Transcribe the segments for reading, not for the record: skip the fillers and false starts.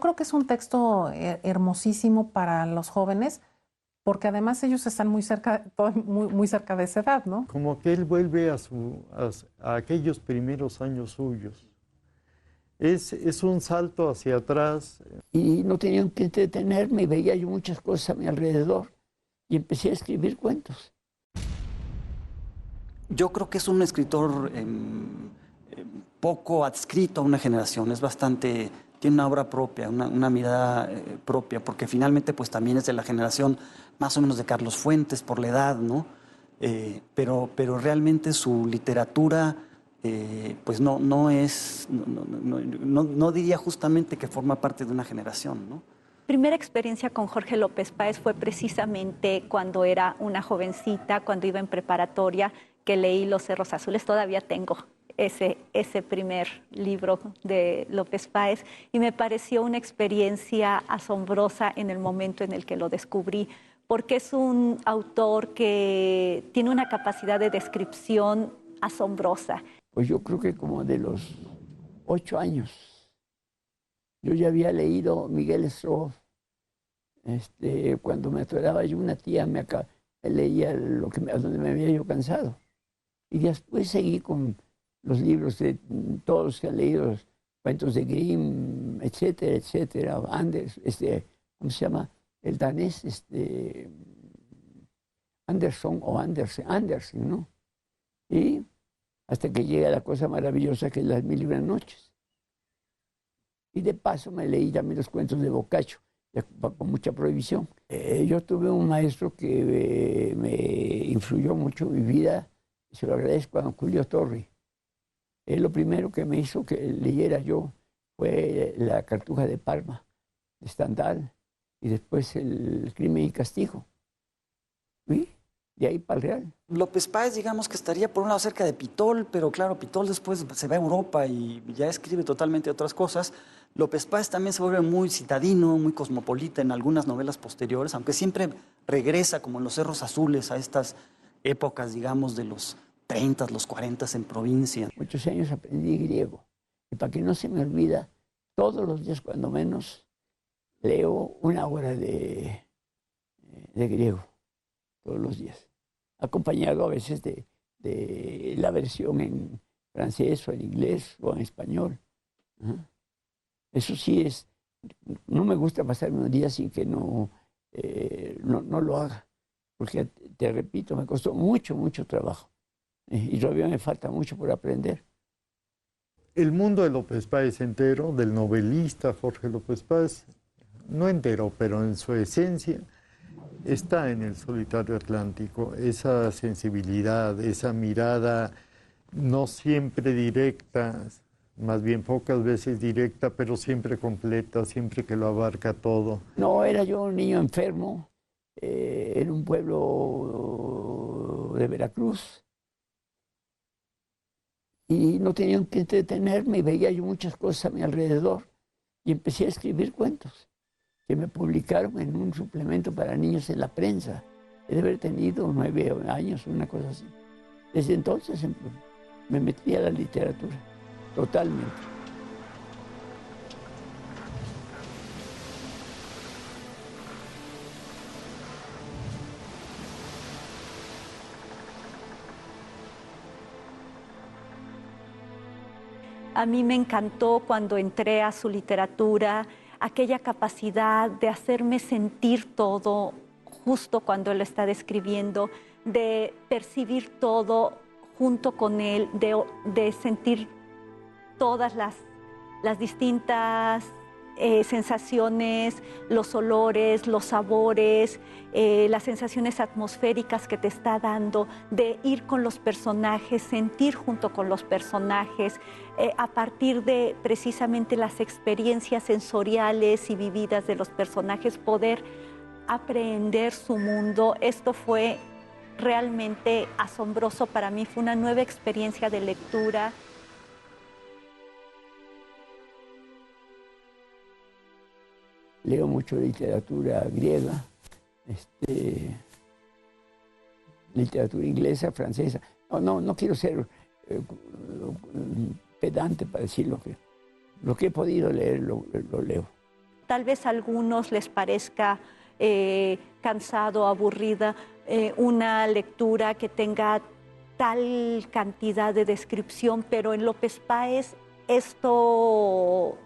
creo que es un texto hermosísimo para los jóvenes, porque además ellos están muy cerca, muy cerca de esa edad, ¿no? Como que él vuelve a aquellos primeros años suyos. Es un salto hacia atrás. Y no tenía que entretenerme y veía yo muchas cosas a mi alrededor y empecé a escribir cuentos. Yo creo que es un escritor poco adscrito a una generación, es bastante, tiene una obra propia, una mirada propia, porque finalmente pues también es de la generación más o menos de Carlos Fuentes por la edad, ¿no? Pero realmente su literatura pues no es, no diría justamente que forma parte de una generación, ¿no? Primera experiencia con Jorge López Páez fue precisamente cuando era una jovencita, cuando iba en preparatoria, que leí Los Cerros Azules. Todavía tengo ese primer libro de López Páez y me pareció una experiencia asombrosa en el momento en el que lo descubrí, porque es un autor que tiene una capacidad de descripción asombrosa. Pues yo creo que como de los 8 años. Yo ya había leído Miguel Strogoff. Cuando me atoraba yo, una tía me leía a donde me había yo cansado. Y después seguí con los libros de todos los que han leído, los cuentos de Grimm, etcétera, etcétera. Anders, ¿cómo se llama? El danés, Anderson o Andersen, ¿no? Y hasta que llega la cosa maravillosa que es Las Mil y Una Noches. Y de paso me leí también los cuentos de Boccaccio, con mucha prohibición. Yo tuve un maestro que me influyó mucho en mi vida, y se lo agradezco, a don Julio Torri. Él lo primero que me hizo que leyera yo fue La Cartuja de Parma, de Stendhal, y después El Crimen y Castigo. ¿Sí? De ahí para el Real. López Páez, digamos que estaría por un lado cerca de Pitol, pero claro, Pitol después se va a Europa y ya escribe totalmente otras cosas. López Páez también se vuelve muy citadino, muy cosmopolita en algunas novelas posteriores, aunque siempre regresa, como en Los Cerros Azules, a estas épocas, digamos, de los 30, los 40 en provincia. Muchos años aprendí griego. Y para que no se me olvida, todos los días, cuando menos, leo una hora de griego. Todos los días. Acompañado a veces de la versión en francés o en inglés o en español. Eso sí no me gusta pasarme un día sin que no lo haga, porque te repito, me costó mucho, mucho trabajo y todavía me falta mucho por aprender. El mundo de López Páez entero, del novelista Jorge López Páez, no entero, pero en su esencia, está en El Solitario Atlántico. Esa sensibilidad, esa mirada no siempre directa, más bien pocas veces directa, pero siempre completa, siempre que lo abarca todo. No, era yo un niño enfermo en un pueblo de Veracruz y no tenía que entretenerme y veía yo muchas cosas a mi alrededor y empecé a escribir cuentos que me publicaron en un suplemento para niños en la prensa. He de haber tenido 9 años, una cosa así. Desde entonces me metí a la literatura, totalmente. A mí me encantó cuando entré a su literatura, aquella capacidad de hacerme sentir todo justo cuando él lo está describiendo, de percibir todo junto con él, de sentir todas las distintas sensaciones, los olores, los sabores, las sensaciones atmosféricas que te está dando, de ir con los personajes, sentir junto con los personajes, a partir de precisamente las experiencias sensoriales y vividas de los personajes, poder aprehender su mundo. Esto fue realmente asombroso para mí, fue una nueva experiencia de lectura. Leo mucho literatura griega, literatura inglesa, francesa. No quiero ser pedante para decir lo que he podido leer, lo leo. tal vez a algunos les parezca cansado, aburrida, una lectura que tenga tal cantidad de descripción, pero en López Páez esto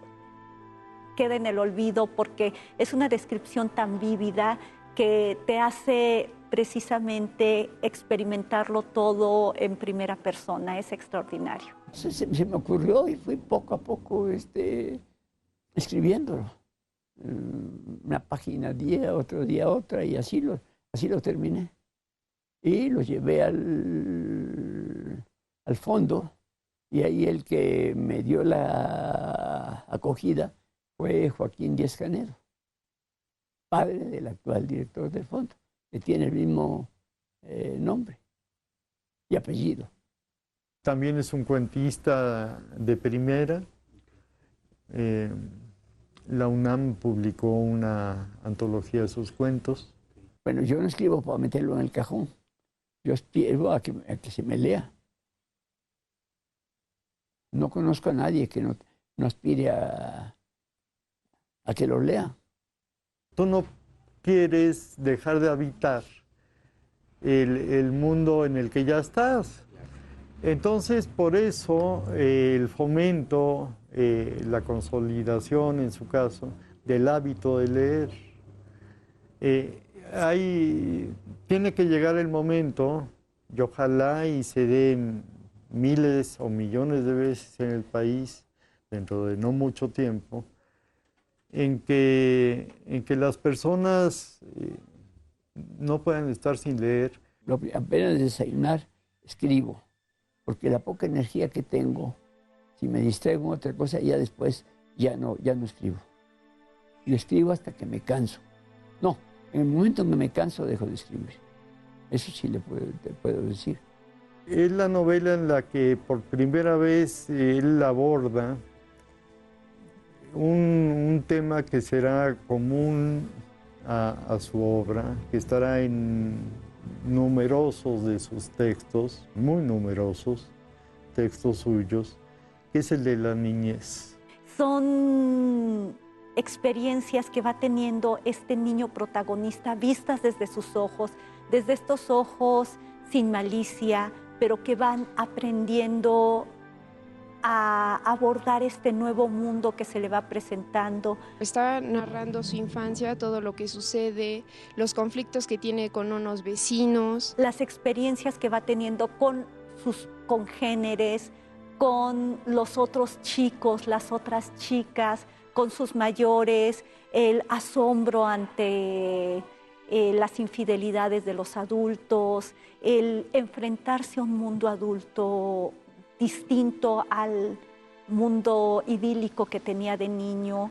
queda en el olvido porque es una descripción tan vívida que te hace precisamente experimentarlo todo en primera persona. Es extraordinario. Se me ocurrió y fui poco a poco escribiéndolo. Una página día, otro día otra, y así lo terminé. Y lo llevé al fondo, y ahí el que me dio la acogida fue Joaquín Díaz-Canedo, padre del actual director del fondo, que tiene el mismo nombre y apellido. También es un cuentista de primera. La UNAM publicó una antología de sus cuentos. Bueno, yo no escribo para meterlo en el cajón. Yo escribo a que se me lea. No conozco a nadie que no aspire a que lo lea. Tú no quieres dejar de habitar el mundo en el que ya estás. Entonces, por eso el fomento, la consolidación, en su caso, del hábito de leer. Tiene que llegar el momento, y ojalá y se den miles o millones de veces en el país, dentro de no mucho tiempo, en que las personas no puedan estar sin leer. Apenas desayunar, escribo, porque la poca energía que tengo, si me distraigo en otra cosa, ya después ya no escribo. Yo escribo hasta que me canso. No, en el momento en que me canso, dejo de escribir. Eso sí te puedo decir. Es la novela en la que por primera vez él aborda un tema que será común a su obra, que estará en numerosos de sus textos, muy numerosos textos suyos, que es el de la niñez. Son experiencias que va teniendo este niño protagonista vistas desde sus ojos, desde estos ojos sin malicia, pero que van aprendiendo a abordar este nuevo mundo que se le va presentando. Está narrando su infancia, todo lo que sucede, los conflictos que tiene con unos vecinos. Las experiencias que va teniendo con sus congéneres, con los otros chicos, las otras chicas, con sus mayores, el asombro ante las infidelidades de los adultos, el enfrentarse a un mundo adulto distinto al mundo idílico que tenía de niño.